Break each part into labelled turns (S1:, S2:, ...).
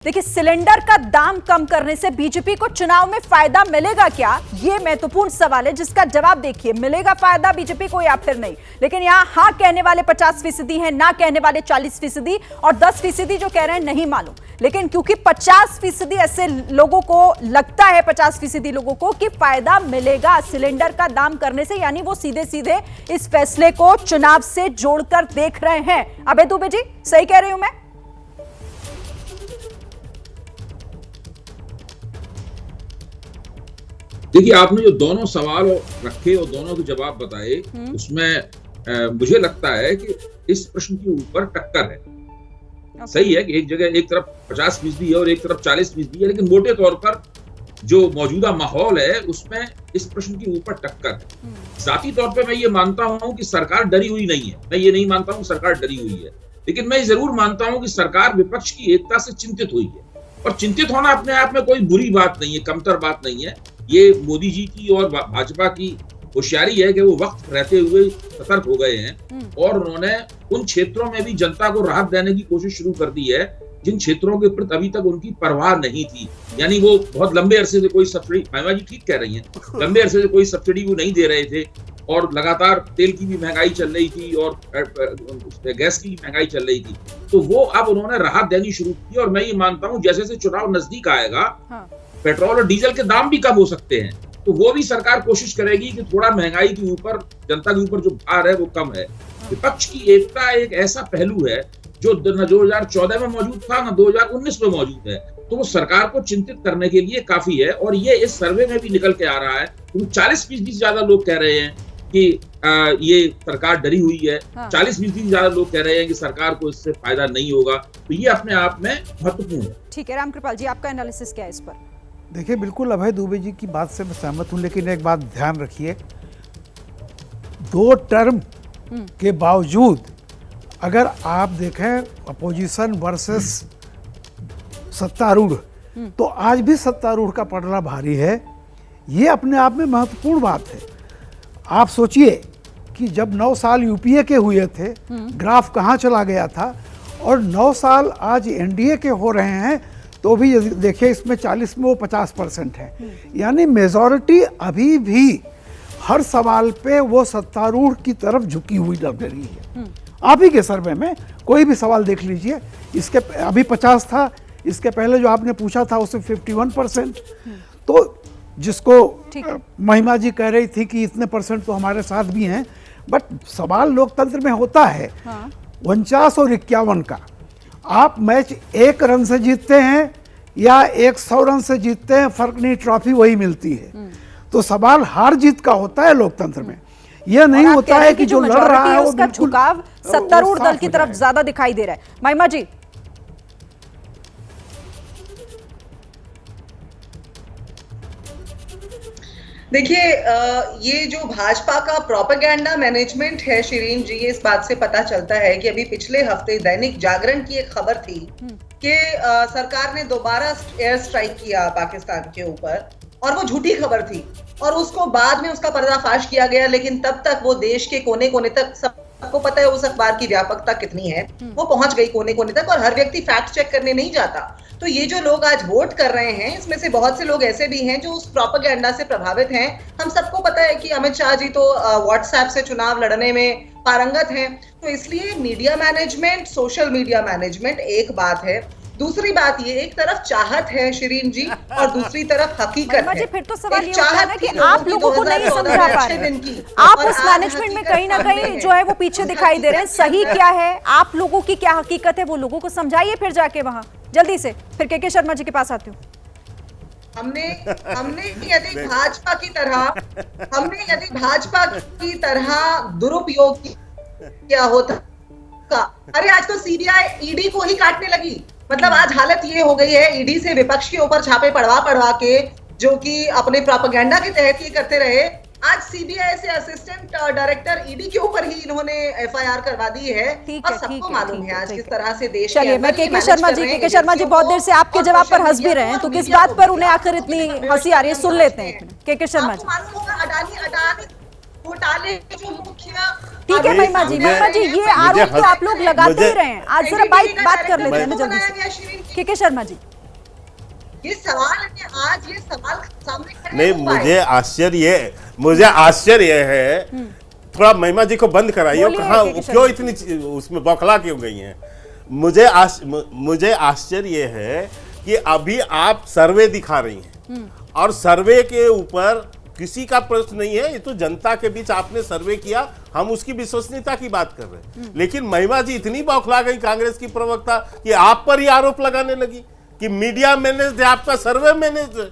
S1: देखिए, सिलेंडर का दाम कम करने से बीजेपी को चुनाव में फायदा मिलेगा क्या, ये महत्वपूर्ण सवाल है जिसका जवाब देखिए। मिलेगा फायदा बीजेपी को या फिर नहीं? लेकिन यहाँ हाँ कहने वाले 50% हैं, ना कहने वाले 40% और 10% जो कह रहे हैं नहीं मालूम। लेकिन क्योंकि 50% ऐसे लोगों को लगता है, 50% लोगों को कि फायदा मिलेगा सिलेंडर का दाम करने से, यानी वो सीधे सीधे इस फैसले को चुनाव से जोड़कर देख रहे हैं। अबे दुबे जी, सही कह रही हूं मैं?
S2: देखिए, आपने जो दोनों सवाल रखे और दोनों के जवाब बताए, उसमें मुझे लगता है कि इस प्रश्न के ऊपर टक्कर है। सही है कि एक जगह एक तरफ 50% है और एक तरफ 40% है, लेकिन मोटे तौर पर जो मौजूदा माहौल है उसमें इस प्रश्न के ऊपर टक्कर है। जाती तौर पे मैं ये मानता हूं कि सरकार डरी हुई नहीं है। मैं ये नहीं मानता हूं सरकार डरी हुई है, लेकिन मैं जरूर मानता हूं कि सरकार विपक्ष की एकता से चिंतित हुई है। और चिंतित होना अपने आप में कोई बुरी बात नहीं है, कमतर बात नहीं है। ये मोदी जी की और भाजपा की होशियारी है कि वो वक्त रहते हुए सतर्क हो गए हैं और उन्होंने उन क्षेत्रों में भी जनता को राहत देने की कोशिश शुरू कर दी है जिन क्षेत्रों के प्रति अभी तक उनकी परवाह नहीं थी। यानी वो बहुत लंबे अरसे से कोई सब्सिडी, महिमा जी ठीक कह रही हैं, लंबे अरसे से कोई सब्सिडी वो नहीं दे रहे थे और लगातार तेल की भी महंगाई चल रही थी और गैस की भी महंगाई चल रही थी। तो वो अब उन्होंने राहत देनी शुरू की और मैं ये मानता हूं जैसे जैसे चुनाव नजदीक आएगा, पेट्रोल और डीजल के दाम भी कम हो सकते हैं, तो वो भी सरकार कोशिश करेगी कि थोड़ा महंगाई के ऊपर, जनता के ऊपर जो भार है वो कम है। विपक्ष की एकता एक ऐसा पहलू है जो न 2014 में मौजूद था न 2019 में मौजूद है, तो वो सरकार को चिंतित करने के लिए काफी है। और ये इस सर्वे में भी निकल के आ रहा है, 40% से ज्यादा लोग कह रहे हैं कि ये सरकार डरी हुई है। 40% से ज्यादा लोग कह रहे हैं कि सरकार को इससे फायदा नहीं होगा। तो ये अपने आप में महत्वपूर्ण है।
S1: ठीक है, रामकृपाल जी, आपका एनालिसिस क्या है इस पर?
S3: देखिए, बिल्कुल अभय दुबे जी की बात से मैं सहमत हूं, लेकिन एक बात ध्यान रखिए, 2 टर्म के बावजूद अगर आप देखें अपोजिशन वर्सेस सत्तारूढ़, तो आज भी सत्तारूढ़ का पड़ना भारी है। ये अपने आप में महत्वपूर्ण बात है। आप सोचिए कि जब 9 साल यूपीए के हुए थे, ग्राफ कहाँ चला गया था, और 9 साल आज एनडीए के हो रहे हैं, तो भी देखिए इसमें 40 में वो 50% है। यानी मेजॉरिटी अभी भी हर सवाल पे वो सत्तारूढ़ की तरफ झुकी हुई लग रही है। आप ही के सर्वे में कोई भी सवाल देख लीजिए, इसके अभी 50 था, इसके पहले जो आपने पूछा था उससे 51%। तो जिसको महिमा जी कह रही थी कि इतने % तो हमारे साथ भी हैं, बट सवाल लोकतंत्र में होता है 49 और 51 का। आप मैच 1 रन से जीतते हैं या 100 रन से जीतते हैं, फर्क नहीं, ट्रॉफी वही मिलती है। तो सवाल हार जीत का होता है लोकतंत्र में। यह नहीं होता है कि जो लड़ रहा है
S1: उसका झुकाव सत्तारूढ़ दल की तरफ ज्यादा दिखाई दे रहा है। महिमा जी,
S4: देखिए, ये जो भाजपा का प्रोपेगेंडा मैनेजमेंट है शिरीन जी, इस बात से पता चलता है कि अभी पिछले हफ्ते दैनिक जागरण की एक खबर थी कि सरकार ने दोबारा एयर स्ट्राइक किया पाकिस्तान के ऊपर, और वो झूठी खबर थी और उसको बाद में उसका पर्दाफाश किया गया। लेकिन तब तक वो देश के कोने कोने तक, सबको पता है उस अखबार की व्यापकता कितनी है, वो पहुंच गई कोने कोने तक, और हर व्यक्ति फैक्ट चेक करने नहीं जाता। तो ये जो लोग आज वोट कर रहे हैं, इसमें से बहुत से लोग ऐसे भी हैं जो उस प्रोपेगेंडा से प्रभावित हैं। हम सबको पता है कि अमित शाह जी तो व्हाट्सएप से चुनाव लड़ने में पारंगत हैं। तो इसलिए media management, social media management एक बात है, दूसरी बात ये, एक तरफ चाहत है शिरीन जी और दूसरी तरफ हकीकत है।
S1: फिर तो सवाल ये होता है ना कि आप लोगों को नहीं समझा पा रहे हैं, आप उस मैनेजमेंट में कहीं ना कहीं जो है वो पीछे दिखाई दे रहे हैं। सही क्या है, आप लोगों की क्या हकीकत है, वो लोगों को समझाइए फिर जाके वहां जल्दी से। फिर के शर्मा जी के पास आती हूँ।
S4: हमने यदि भाजपा की तरह दुरुपयोग किया होता, अरे आज तो सीबीआई ईडी को ही काटने लगी। मतलब आज हालत ये हो गई है, ईडी से विपक्ष के ऊपर छापे पड़वा के, जो कि अपने प्रोपेगेंडा के तहत ये करते रहे, आज सीबीआई से असिस्टेंट डायरेक्टर ईडी के ऊपर ही इन्होंने एफआईआर करवा दी है। और सबको मालूम है आज किस तरह से देश
S1: के अंदर। के शर्मा जी बहुत देर से आपके जवाब पर हंस भी रहे हैं, तो किस बात पर उन्हें आखिर इतनी हंसी आ रही है, सुन लेते हैं। के शर्मा जी,
S4: मालूम होगा अडानी घोटाले जो मुख्य
S1: ठीक है महिमा जी, ये आरोप तो आप लोग लगाते ही रहे हैं। आज जरा बात कर लेते हैं ना जल्दी से। के शर्मा जी,
S4: ये सवाल है, आज ये सवाल सामने खड़े
S5: नहीं,
S4: हो पाए।
S5: मुझे आश्चर्य है, थोड़ा महिमा जी को बंद कराइए, कहाँ क्यों इतनी उसमें बौखला क्यों गई हैं? मुझे आश्चर्य है कि अभी आप सर्वे दिखा रही हैं और सर्वे के ऊपर किसी का प्रश्न नहीं है, ये तो जनता के बीच आपने सर्वे किया, हम उसकी विश्वसनीयता की बात कर रहे हैं। लेकिन महिमा जी इतनी बौखला गई कांग्रेस की प्रवक्ता कि आप पर ही आरोप लगाने लगी कि मीडिया मैनेज है, आपका सर्वे मैनेज है।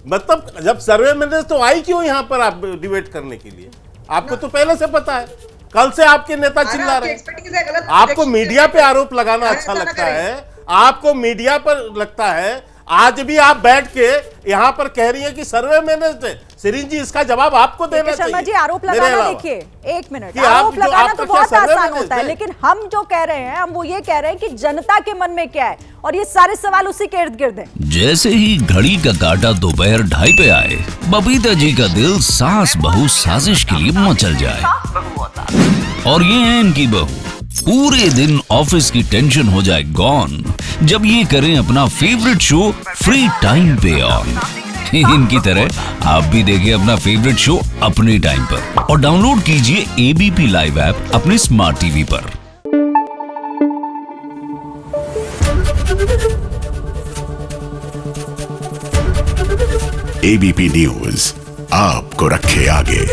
S5: मतलब जब सर्वे मैनेज तो आई क्यों यहाँ पर आप डिबेट करने के लिए? आपको तो पहले से पता है, कल से आपके नेता चिल्ला रहे हैं। आपको मीडिया पे आरोप लगाना अच्छा लगता है, आपको मीडिया पर लगता है। आज भी आप बैठ के यहाँ पर कह रही है कि सर्वे मैनेज है। शिरीन जी, इसका जवाब आपको देना चाहिए।
S1: शर्मा जी, आरोप लगाना, देखिए एक मिनट, आरोप लगाना तो बहुत आसान होता है, लेकिन हम जो कह रहे हैं, हम वो ये कह रहे हैं कि जनता के मन में क्या है, और ये सारे सवाल उसी के इर्द गिर्द हैं।
S6: जैसे ही घड़ी का काटा दोपहर 2:30 पे आए, बबीता जी का दिल सास बहू साजिश के लिए मचल जाए। और ये है इनकी बहू, पूरे दिन ऑफिस की टेंशन हो जाए गॉन जब ये करें अपना फेवरेट शो फ्री टाइम पे ऑन। इनकी तरह आप भी देखिए अपना फेवरेट शो अपने टाइम पर और डाउनलोड कीजिए एबीपी लाइव ऐप अपने स्मार्ट टीवी पर।
S7: एबीपी न्यूज आपको रखे आगे।